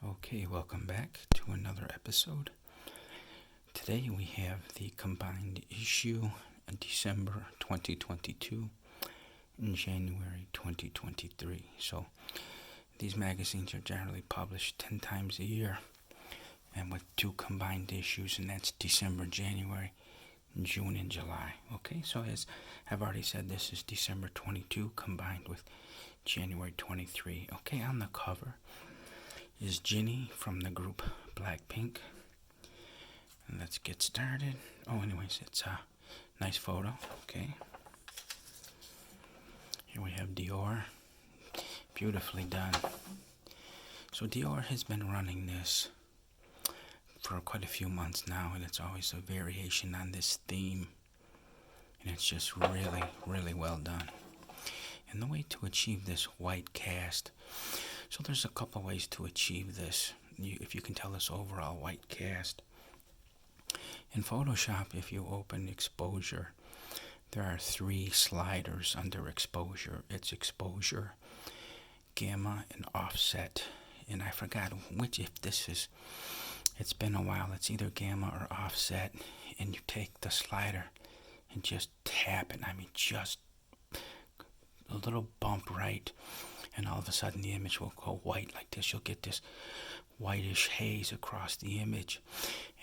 Okay, welcome back to another episode. Today we have the combined issue in December 2022 and January 2023. So these magazines are generally published 10 times a year and with two combined issues, and that's December, January, June, and July. Okay, so as I've already said, this is December 22 combined with January 23. Okay, on the cover is Ginny from the group Blackpink. And let's get started. Oh, anyways, it's a nice photo. Okay. Here we have Dior. Beautifully done. So Dior has been running this for quite a few months now, and it's always a variation on this theme. And it's just really, really well done. And the way to achieve this white cast, so there's a couple ways to achieve this. If you can tell this overall white cast. In Photoshop, if you open exposure, there are three sliders under exposure. It's exposure, gamma, and offset. And I forgot which, if this is, it's been a while, it's either gamma or offset. And you take the slider and just tap it. I mean, just a little bump right, and all of a sudden the image will go white like this. You'll get this whitish haze across the image.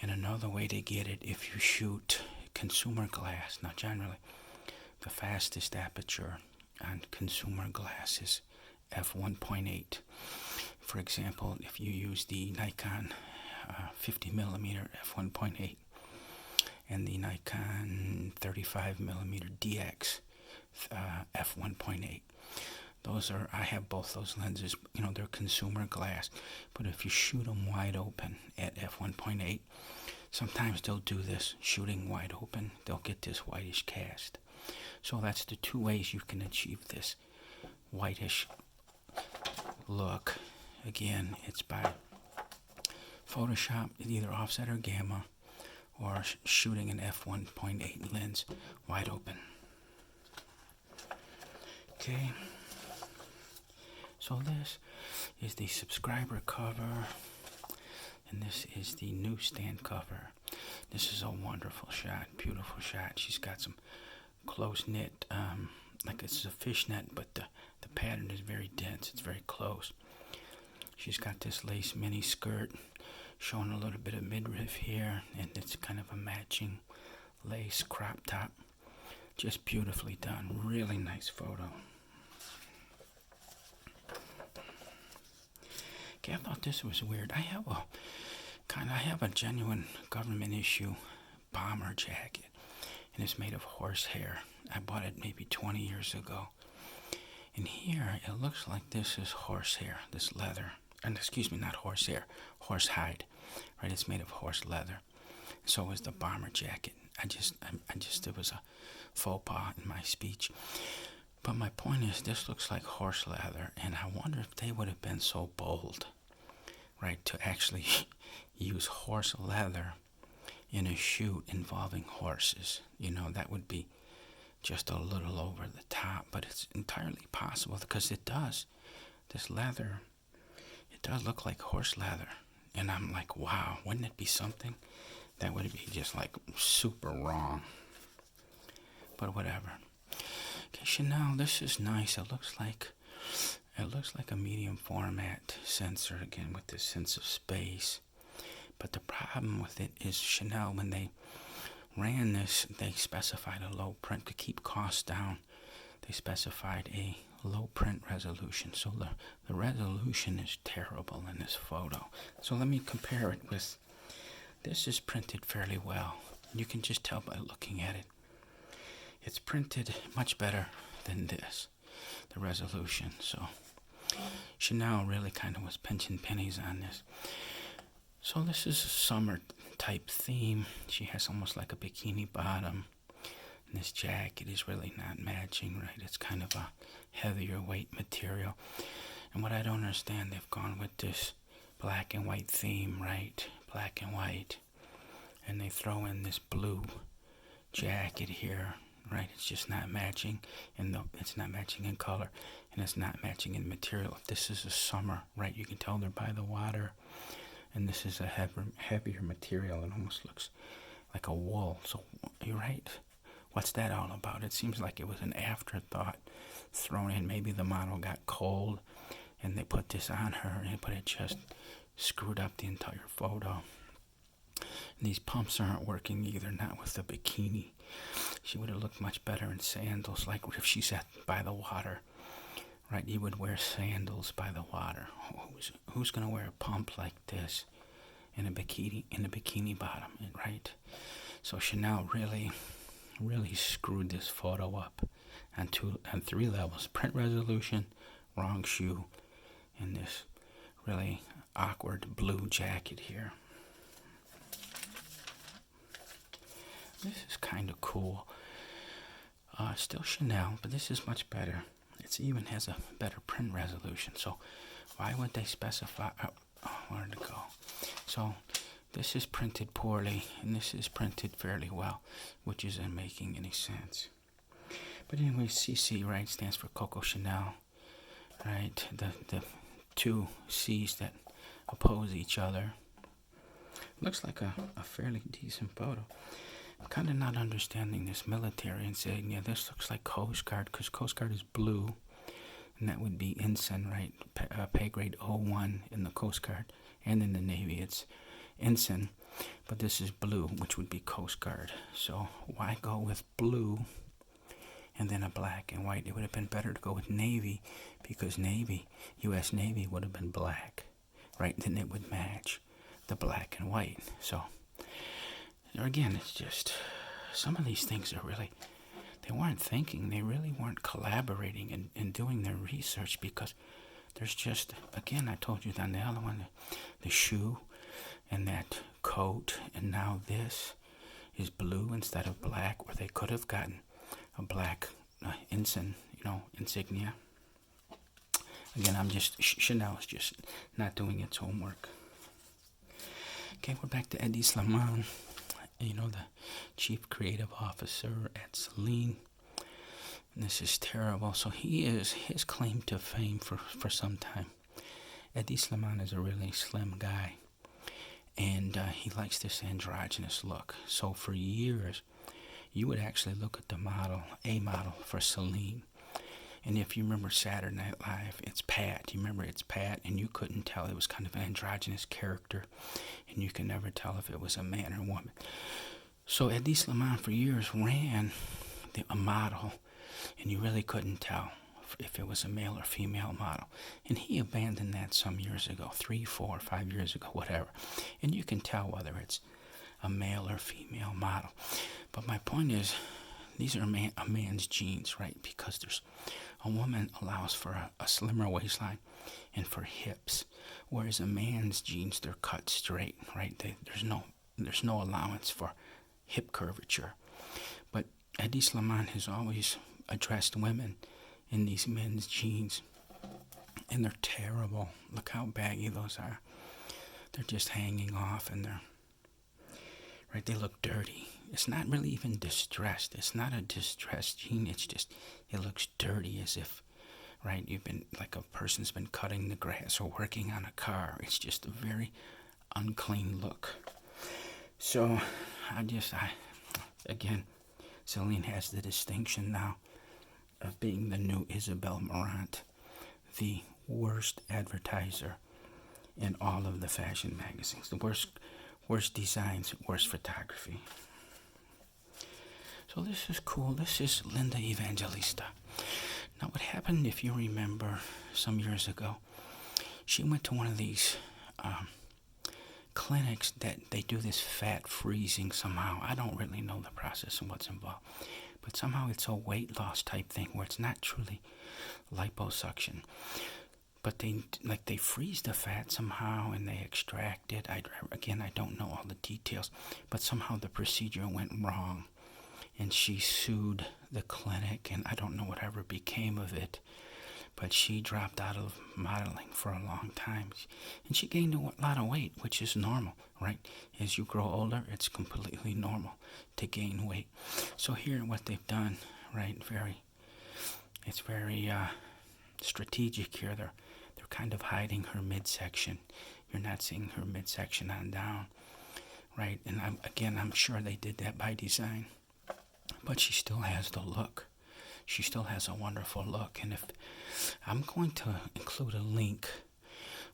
And another way to get it, if you shoot consumer glass, now generally the fastest aperture on consumer glass is f1.8. For example, if you use the Nikon 50mm f1.8 and the Nikon 35mm DX f1.8. I have both those lenses, they're consumer glass, but if you shoot them wide open at f1.8, sometimes they'll do this, shooting wide open, they'll get this whitish cast. So that's the two ways you can achieve this whitish look. Again, it's by Photoshop, either offset or gamma, or shooting an f1.8 lens wide open. Okay, so this is the subscriber cover, and this is the newsstand cover. This is a wonderful shot, beautiful shot. She's got some close knit, like it's a fishnet, but the pattern is very dense. It's very close. She's got this lace mini skirt showing a little bit of midriff here, and it's kind of a matching lace crop top. Just beautifully done. Really nice photo. Okay, I thought this was weird. I have a genuine government issue bomber jacket, and it's made of horsehair. I bought it maybe 20 years ago. And here it looks like this is horsehair, this leather. And excuse me, not horsehair, horsehide. Right? It's made of horse leather. So is the bomber jacket. It was a faux pas in my speech. But my point is, this looks like horse leather, and I wonder if they would have been so bold, right, to actually use horse leather in a shoot involving horses. That would be just a little over the top, but it's entirely possible because it does. This leather, it does look like horse leather. And I'm like, wow, wouldn't it be something? That would be just like super wrong. But whatever. Okay, Chanel, this is nice. It looks like a medium format sensor, again with this sense of space. But the problem with it is Chanel, when they ran this, they specified a low print to keep costs down. They specified a low print resolution. So the resolution is terrible in this photo. So let me compare it with, this is printed fairly well. You can just tell by looking at it. It's printed much better than this, the resolution. So Chanel really kind of was pinching pennies on this. So this is a summer type theme. She has almost like a bikini bottom. And this jacket is really not matching, right? It's kind of a heavier weight material. And what I don't understand, they've gone with this black and white theme, right? Black and white. And they throw in this blue jacket here. right? It's just not matching, and it's not matching in color, and it's not matching in material. If this is a summer, right, you can tell they're by the water, and this is a heavier material. It almost looks like a wool. So you're right. What's that all about? It seems like it was an afterthought thrown in. Maybe the model got cold, and they put this on her, but it just screwed up the entire photo. And these pumps aren't working either, not with the bikini. She would have looked much better in sandals, like if she's by the water, right? You would wear sandals by the water. Who's going to wear a pump like this in a bikini bottom, right? So Chanel really screwed this photo up on 3 levels: print resolution, wrong shoe, and this really awkward blue jacket here. This is kind of cool. Still Chanel, but this is much better. It even has a better print resolution. So why would they specify? Where to go? So this is printed poorly, and this is printed fairly well, which isn't making any sense. But anyway, CC, right, stands for Coco Chanel, right? The 2 C's that oppose each other. Looks like a fairly decent photo. I'm kind of not understanding this military insignia. This looks like Coast Guard, because Coast Guard is blue, and that would be ensign, right? Pay grade 01 in the Coast Guard, and in the Navy it's ensign, but this is blue, which would be Coast Guard. So why go with blue and then a black and white? It would have been better to go with Navy, because Navy, U.S. Navy, would have been black, right? Then it would match the black and white. So again, it's just, some of these things are really, they weren't thinking, they really weren't collaborating and doing their research, because there's just, again, I told you on the other one, the shoe and that coat, and now this is blue instead of black, where they could have gotten a black insignia. Again, Chanel is just not doing its homework. Okay, we're back to Eddie Slimane, the chief creative officer at Celine. And this is terrible. So his claim to fame for some time. Eddie Slimane is a really slim guy, and he likes this androgynous look. So for years, you would actually look at the model, a model for Celine, and if you remember Saturday Night Live, it's Pat. You remember it's Pat, and you couldn't tell. It was kind of an androgynous character, and you could never tell if it was a man or a woman. So Eddie Slimane for years ran a model, and you really couldn't tell if it was a male or female model. And he abandoned that some years ago, 3, 4, 5 years ago, whatever. And you can tell whether it's a male or female model. But my point is, these are a man's genes, right? Because a woman allows for a slimmer waistline and for hips, whereas a man's genes, they're cut straight, right? There's no allowance for hip curvature. But Eddie Slimane has always addressed women in these men's jeans, and they're terrible. Look how baggy those are. They're just hanging off, and they look dirty. It's not really even distressed. It's not a distressed jean. It's just, it looks dirty, as if, right, you've been, like a person's been cutting the grass or working on a car. It's just a very unclean look. So again, Celine has the distinction now of being the new Isabel Marant, the worst advertiser in all of the fashion magazines. The worst designs, worst photography. So this is cool. This is Linda Evangelista. Now what happened, if you remember, some years ago, she went to one of these clinics that they do this fat freezing somehow. I don't really know the process and what's involved, but somehow it's a weight loss type thing where it's not truly liposuction, but they freeze the fat somehow and they extract it. I don't know all the details, but somehow the procedure went wrong, and she sued the clinic, and I don't know whatever became of it. but she dropped out of modeling for a long time. And she gained a lot of weight, which is normal, right? As you grow older, it's completely normal to gain weight. So here, what they've done, right, it's very strategic here. They're kind of hiding her midsection. You're not seeing her midsection on down, right? And I'm sure they did that by design. But she still has the look. She still has a wonderful look. And if I'm going to include a link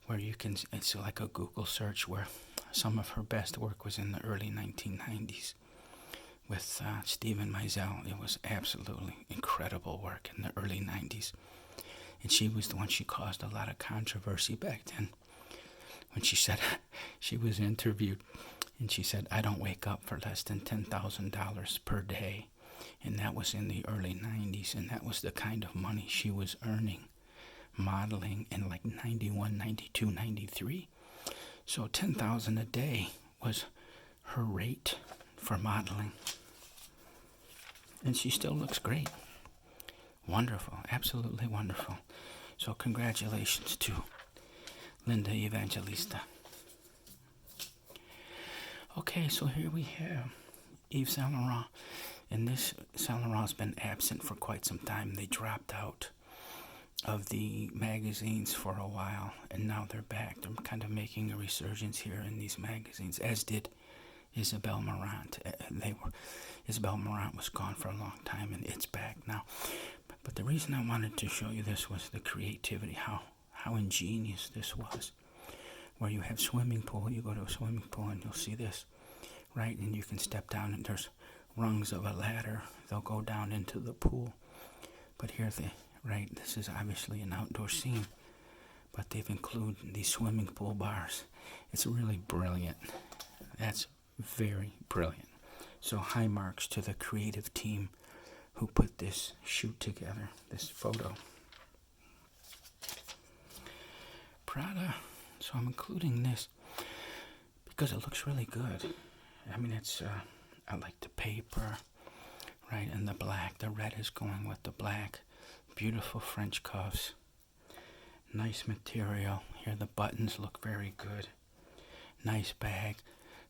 where you can, it's like a Google search where some of her best work was in the early 1990s with Steven Meisel. It was absolutely incredible work in the early 90s. And she was the one, she caused a lot of controversy back then when she said, she was interviewed and she said, I don't wake up for less than $10,000 per day. And that was in the early 90s, and that was the kind of money she was earning modeling in like 91, 92, 93. So $10,000 a day was her rate for modeling. And she still looks great. Wonderful, absolutely wonderful. So congratulations to Linda Evangelista. Okay, so here we have Yves Saint Laurent. And this Saint Laurent's been absent for quite some time. They dropped out of the magazines for a while, and now they're back. They're kind of making a resurgence here in these magazines, as did Isabelle Marant. Isabelle Marant was gone for a long time, and it's back now. But the reason I wanted to show you this was the creativity, how ingenious this was. Where you have swimming pool, you go to a swimming pool and you'll see this, right? And you can step down and there's rungs of a ladder. They'll go down into the pool. But here this is obviously an outdoor scene, but they've included these swimming pool bars. It's really brilliant. That's very brilliant. So high marks to the creative team who put this shoot together, this photo. Prada. So I'm including this because it looks really good. I mean, I like the paper, right, and the black. The red is going with the black. Beautiful French cuffs. Nice material. Here the buttons look very good. Nice bag.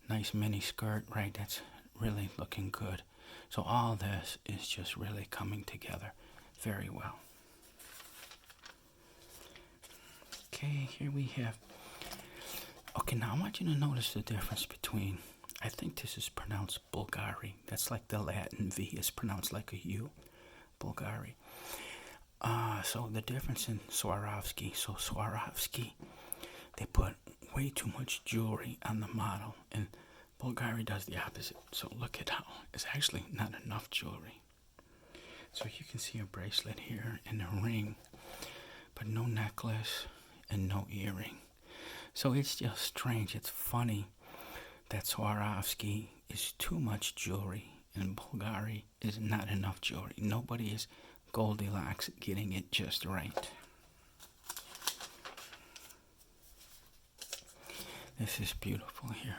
Nice mini skirt, right? That's really looking good. So all this is just really coming together very well. Okay, here we have. Okay, now I want you to notice the difference between, I think this is pronounced Bulgari. That's like the Latin V is pronounced like a U. Bulgari. So the difference in Swarovski. So Swarovski, they put way too much jewelry on the model, and Bulgari does the opposite. So look at how it's actually not enough jewelry. So you can see a bracelet here and a ring, but no necklace and no earring. So it's just strange. It's funny that Swarovski is too much jewelry and Bulgari is not enough jewelry. Nobody is Goldilocks getting it just right. This is beautiful here.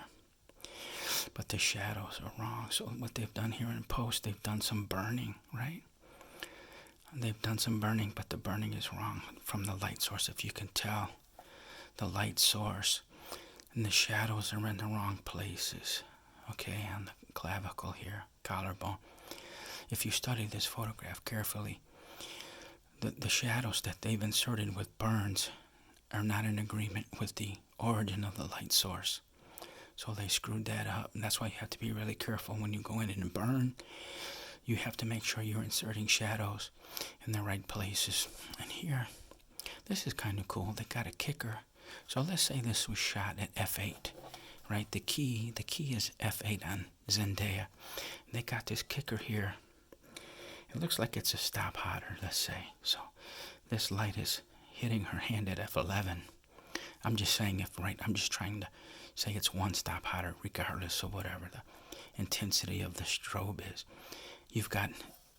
But the shadows are wrong. So what they've done here in post, they've done some burning, right? They've done some burning, but the burning is wrong from the light source. If you can tell, the light source and the shadows are in the wrong places. Okay, on the clavicle here, collarbone. If you study this photograph carefully, the shadows that they've inserted with burns are not in agreement with the origin of the light source. So they screwed that up, and that's why you have to be really careful when you go in and burn. You have to make sure you're inserting shadows in the right places. And here, this is kind of cool. They got a kicker. So let's say this was shot at f8, right? The key is f8 on Zendaya. They got this kicker here. It looks like it's a stop hotter, let's say. So this light is hitting her hand at f11. I'm just saying I'm just trying to say it's one stop hotter regardless of whatever the intensity of the strobe is. You've got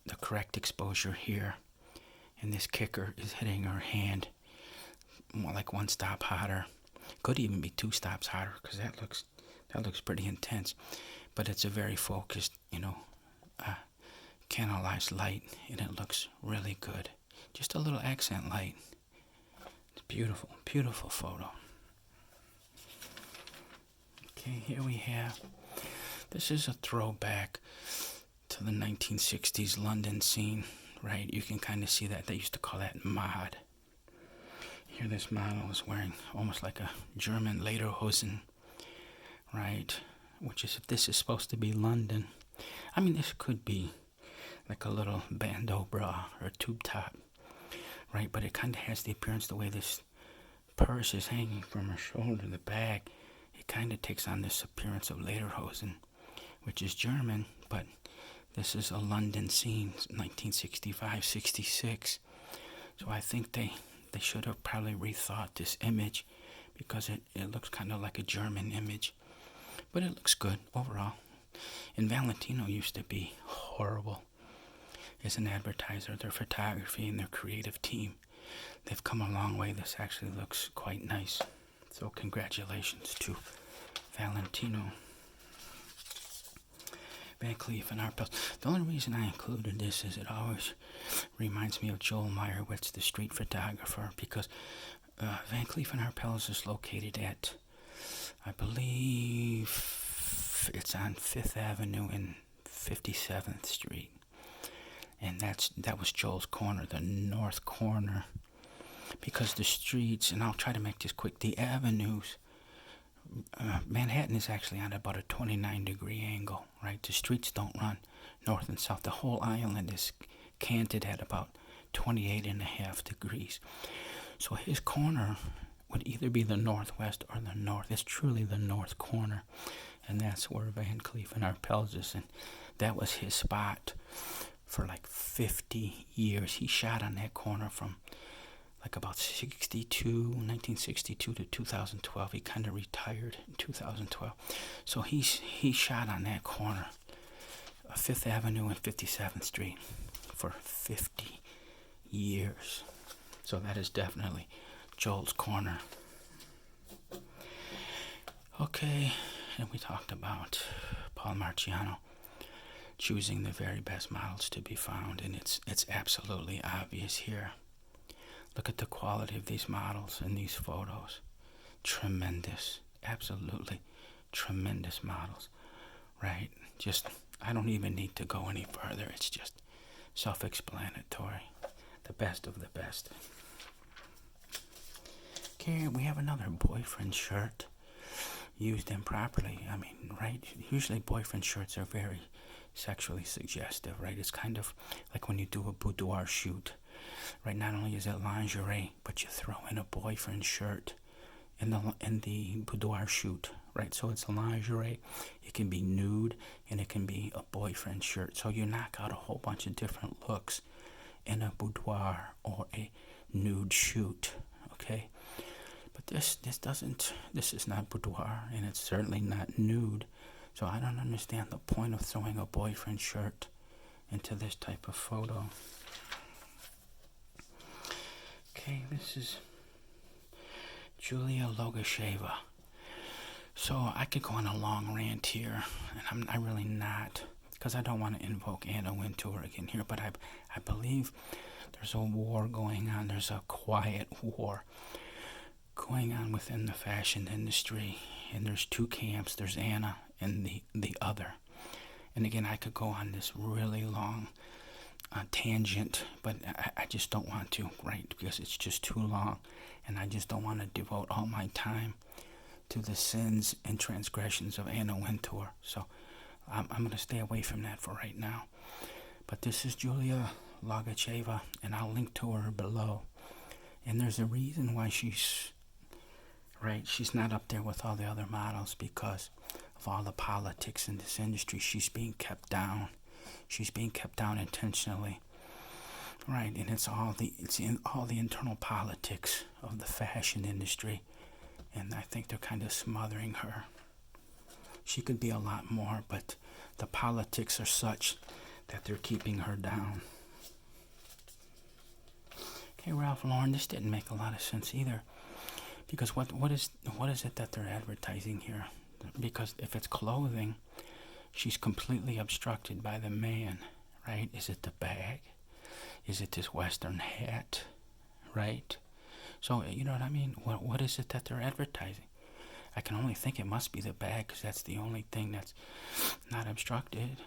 the correct exposure here, and this kicker is hitting her hand more like one stop hotter. Could even be two stops hotter because that looks pretty intense. But it's a very focused, canalized light, and it looks really good. Just a little accent light. It's beautiful, beautiful photo. Okay, here we have, this is a throwback to the 1960s London scene, right? You can kind of see that. They used to call that mod. Here this model is wearing almost like a German lederhosen, right? Which is, if this is supposed to be London, I mean, this could be like a little bandeau bra or tube top, right? But it kind of has the appearance, the way this purse is hanging from her shoulder, the bag, it kind of takes on this appearance of lederhosen, which is German, but this is a London scene, 1965, 66. So I think they should have probably rethought this image, because it looks kind of like a German image. But it looks good overall. And Valentino used to be horrible as an advertiser. Their photography and their creative team, they've come a long way. This actually looks quite nice. So congratulations to Valentino, Van Cleef and Arpels. The only reason I included this is it always reminds me of Joel Meyerowitz, the street photographer, because Van Cleef and Arpels is located at, I believe it's on 5th Avenue and 57th Street. And that was Joel's corner, the north corner. Because the streets, and I'll try to make this quick, the avenues, Manhattan is actually on about a 29-degree angle, right? The streets don't run north and south. The whole island is canted at about 28.5 degrees. So his corner would either be the northwest or the north. It's truly the north corner, and that's where Van Cleef and Arpels is, and that was his spot for like 50 years. He shot on that corner from like about 1962 to 2012. He kind of retired in 2012. So he shot on that corner, 5th Avenue and 57th Street, for 50 years. So that is definitely Joel's corner. Okay, and we talked about Paul Marciano choosing the very best models to be found, and it's absolutely obvious here. Look at the quality of these models and these photos. Tremendous, absolutely tremendous models, right? Just, I don't even need to go any further. It's just self-explanatory. The best of the best. Okay, we have another boyfriend shirt used improperly. I mean, right? Usually boyfriend shirts are very sexually suggestive, right? It's kind of like when you do a boudoir shoot, right? Not only is it lingerie, but you throw in a boyfriend shirt in the boudoir shoot, right? So it's a lingerie, it can be nude, and it can be a boyfriend shirt. So you knock out a whole bunch of different looks in a boudoir or a nude shoot, okay? But this is not boudoir, and it's certainly not nude. So I don't understand the point of throwing a boyfriend shirt into this type of photo. Okay, this is Julia Logasheva. So I could go on a long rant here, and I'm really not, because I don't want to invoke Anna Wintour again here, but I believe there's a war going on. There's a quiet war going on within the fashion industry, and there's two camps. There's Anna and the other. And again, I could go on this really long tangent, but I just don't want to, right? Because it's just too long, and I just don't want to devote all my time to the sins and transgressions of Anna Wintour. So I'm going to stay away from that for right now. But this is Julia Logacheva, and I'll link to her below. And there's a reason why she's not up there with all the other models, because of all the politics in this industry. She's being kept down. She's being kept down intentionally, right? And it's in all the internal politics of the fashion industry, and I think they're kind of smothering her. She could be a lot more, but the politics are such that they're keeping her down. Okay, Ralph Lauren, this didn't make a lot of sense either, because what is it that they're advertising here? Because if it's clothing, she's completely obstructed by the man, right? Is it the bag? Is it this Western hat, right? So, you know what I mean? What is it that they're advertising? I can only think it must be the bag, because that's the only thing that's not obstructed,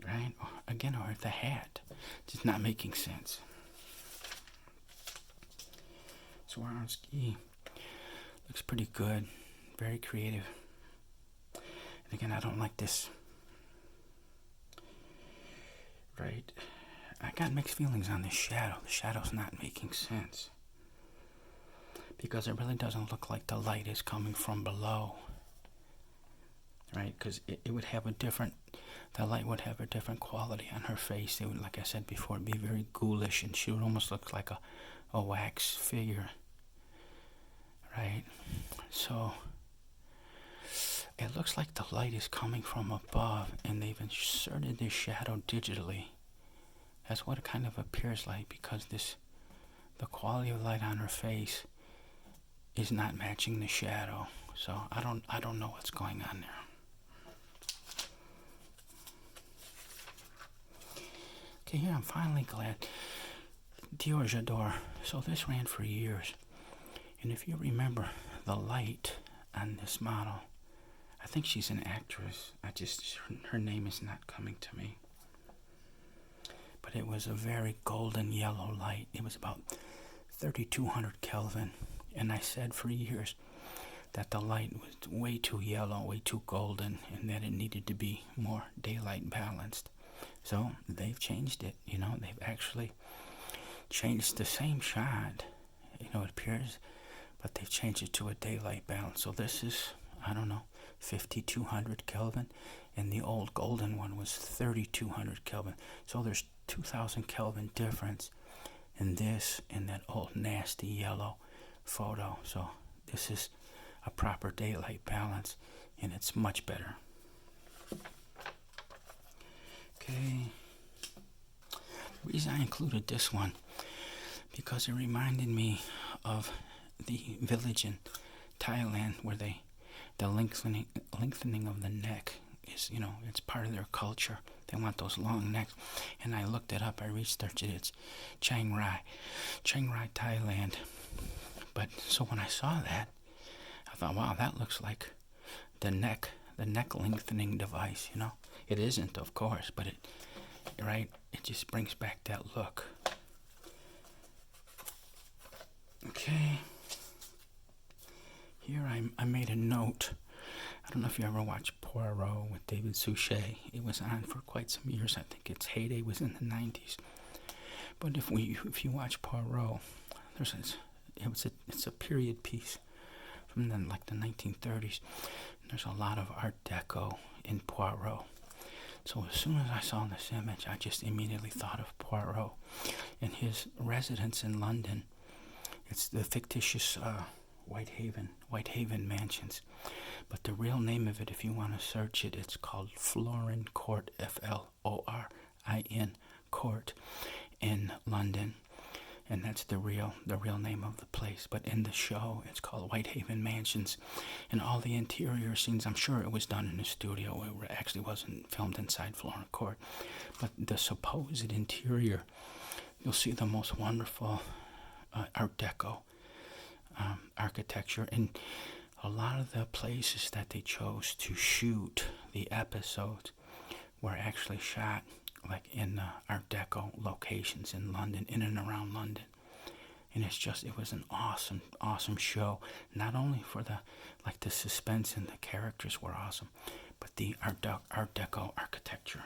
right? Again, or the hat. It's not making sense. Swarovski looks pretty good. Very creative. And again, I don't like this. Right? I got mixed feelings on this shadow. The shadow's not making sense, because it really doesn't look like the light is coming from below, right? Because it would have a different, the light would have a different quality on her face. It would, like I said before, be very ghoulish, and she would almost look like a wax figure, right? So it looks like the light is coming from above, and they've inserted this shadow digitally. That's what it kind of appears like, because the quality of light on her face is not matching the shadow. So I don't know what's going on there. Okay, here I'm finally glad. Dior J'adore. So this ran for years. And if you remember the light on this model, I think she's an actress. Her name is not coming to me. But it was a very golden yellow light. It was about 3200 Kelvin. And I said for years that the light was way too yellow, way too golden, and that it needed to be more daylight balanced. So they've changed it. They've actually changed the same shot. It appears, but they've changed it to a daylight balance. So this is, 5200 Kelvin, and the old golden one was 3200 Kelvin. So there's 2000 Kelvin difference in this and that old nasty yellow photo. So this is a proper daylight balance, and it's much better. Okay. The reason I included this one, because it reminded me of the village in Thailand where the lengthening of the neck is, it's part of their culture. They want those long necks. And I looked it up, I researched it. It's Chiang Rai, Thailand. But so when I saw that, I thought, wow, that looks like the neck lengthening device, It isn't, of course, but it just brings back that look. Okay. Here I made a note. I don't know if you ever watched Poirot with David Suchet. It was on for quite some years. I think its heyday was in the 90s. But if you watch Poirot, it's a period piece from the 1930s. There's a lot of Art Deco in Poirot. So as soon as I saw this image, I just immediately thought of Poirot and his residence in London. It's the fictitious Whitehaven Mansions. But the real name of it, if you want to search it, it's called Florin Court, Florin Court in London. And that's the real name of the place. But in the show, it's called Whitehaven Mansions. And all the interior scenes, I'm sure it was done in a studio. It actually wasn't filmed inside Florin Court. But the supposed interior, you'll see the most wonderful Art Deco architecture. And a lot of the places that they chose to shoot the episodes were actually shot like in Art Deco locations in London, in and around London. And it was an awesome show. Not only for the suspense and the characters were awesome, but the Art Deco architecture.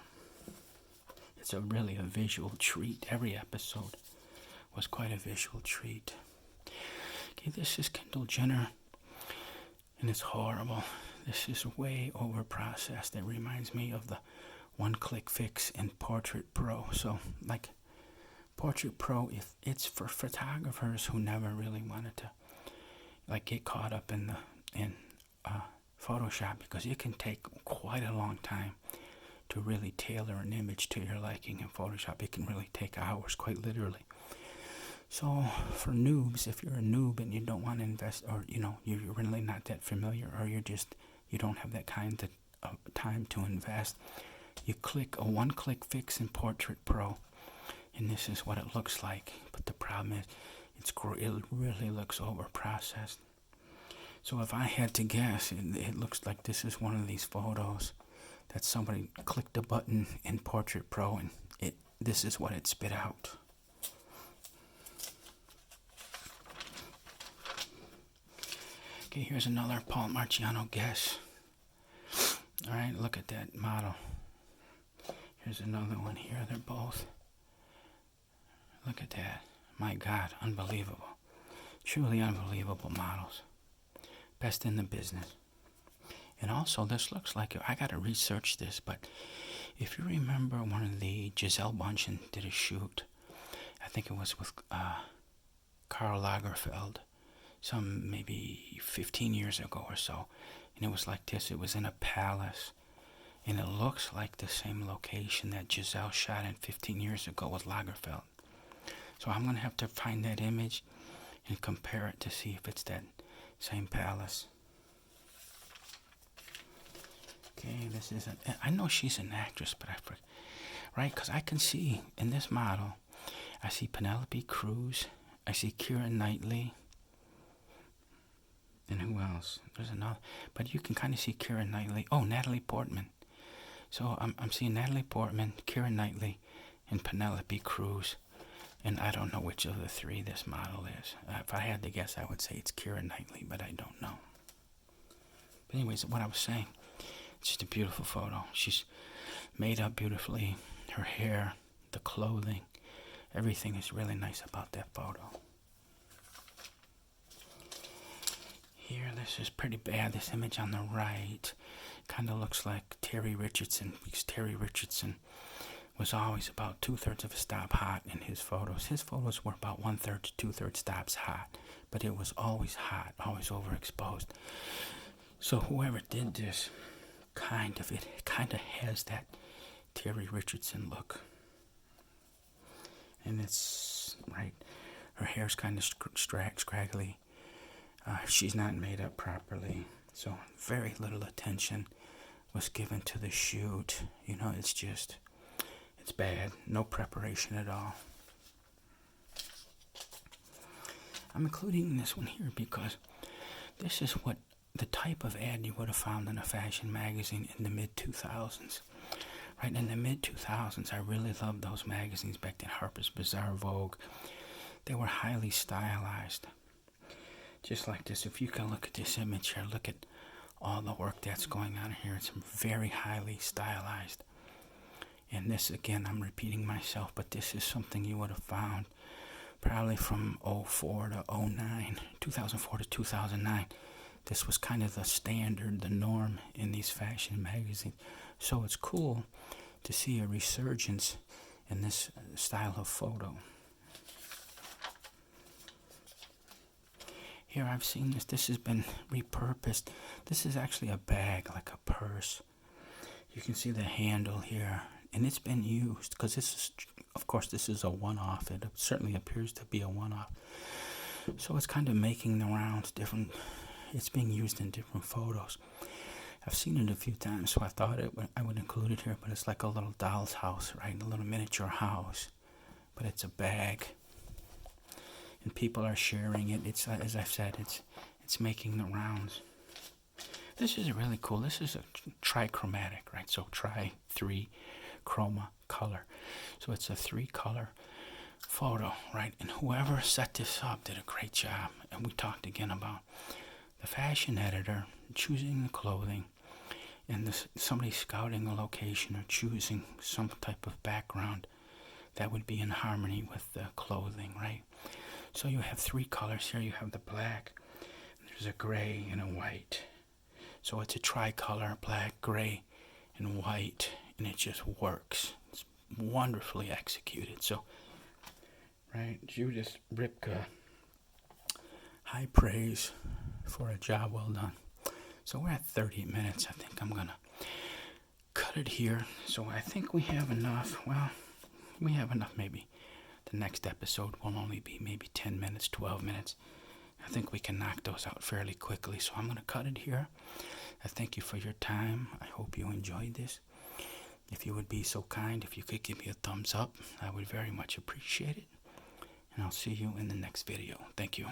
It's really a visual treat. Every episode was quite a visual treat. Okay, this is Kendall Jenner, and it's horrible. This is way over processed. It reminds me of the one-click fix in Portrait Pro. So, Portrait Pro, it's for photographers who never really wanted to, get caught up in Photoshop, because it can take quite a long time to really tailor an image to your liking in Photoshop. It can really take hours, quite literally. So, for noobs, if you're a noob and you don't want to invest, or, you're really not that familiar, or you don't have that kind of time to invest, you click a one-click fix in Portrait Pro, And this is what it looks like. But the problem is, it really looks over-processed. So if I had to guess, it looks like this is one of these photos that somebody clicked a button in Portrait Pro, and this is what it spit out. Okay, here's another Paul Marciano guess. All right, look at that model. Here's another one here. They're both. Look at that. My God, unbelievable. Truly unbelievable models. Best in the business. And also, this looks like, I got to research this, but if you remember one of the Gisele Bündchen did a shoot, I think it was with Karl Lagerfeld, some maybe 15 years ago or so, and it was like this. It was in a palace, and it looks like the same location that Gisele shot in 15 years ago with Lagerfeld. So I'm going to have to find that image and compare it to see if it's that same palace. Okay, this is I know she's an actress, but I forget, right? Because I can see in this model, I see Penelope Cruz, I see Keira Knightley, and who else? There's another, but you can kind of see Keira Knightley. Oh, Natalie Portman. So I'm seeing Natalie Portman, Keira Knightley, and Penelope Cruz, and I don't know which of the three this model is. If I had to guess, I would say it's Keira Knightley, but I don't know. But anyways, what I was saying, it's just a beautiful photo. She's made up beautifully. Her hair, the clothing, everything is really nice about that photo. Here, this is pretty bad. This image on the right kind of looks like Terry Richardson, because Terry Richardson was always about 2/3 of a stop hot in his photos. His photos were about 1/3 to 2/3 stops hot, but it was always hot, always overexposed. So whoever did this, it kind of has that Terry Richardson look. And it's, right, her hair's kind of scraggly. She's not made up properly, so very little attention was given to the shoot. You know, it's bad. No preparation at all. I'm including this one here because this is what the type of ad you would have found in a fashion magazine in the mid-2000s. Right, in the mid-2000s, I really loved those magazines back then, Harper's Bazaar, Vogue. They were highly stylized. Just like this, if you can look at this image here, look at all the work that's going on here. It's very highly stylized. And this, again, I'm repeating myself, but this is something you would have found probably from 2004 to 2009, 2004 to 2009. This was kind of the standard, the norm in these fashion magazines. So it's cool to see a resurgence in this style of photo. Here I've seen this. This has been repurposed. This is actually a bag, like a purse. You can see the handle here. And it's been used because this is, of course, this is a one-off. It certainly appears to be a one-off. So it's kind of making the rounds different. It's being used in different photos. I've seen it a few times, so I thought I would include it here. But it's like a little doll's house, right? A little miniature house. But it's a bag. And people are sharing it. It's, as I've said, it's making the rounds. This is really cool. This is a trichromatic, right? So tri-3 chroma color. So it's a 3-color photo, right? And whoever set this up did a great job. And we talked again about the fashion editor choosing the clothing, and somebody scouting a location or choosing some type of background that would be in harmony with the clothing, right? So you have 3 colors here. You have the black, there's a gray, and a white. So it's a tricolor, black, gray, and white, and it just works. It's wonderfully executed. So, right, Judith Ripka, high praise for a job well done. So we're at 30 minutes. I think I'm going to cut it here. So I think we have enough. Well, we have enough maybe. The next episode will only be maybe 10 minutes, 12 minutes. I think we can knock those out fairly quickly. So I'm going to cut it here. I thank you for your time. I hope you enjoyed this. If you would be so kind, if you could give me a thumbs up, I would very much appreciate it. And I'll see you in the next video. Thank you.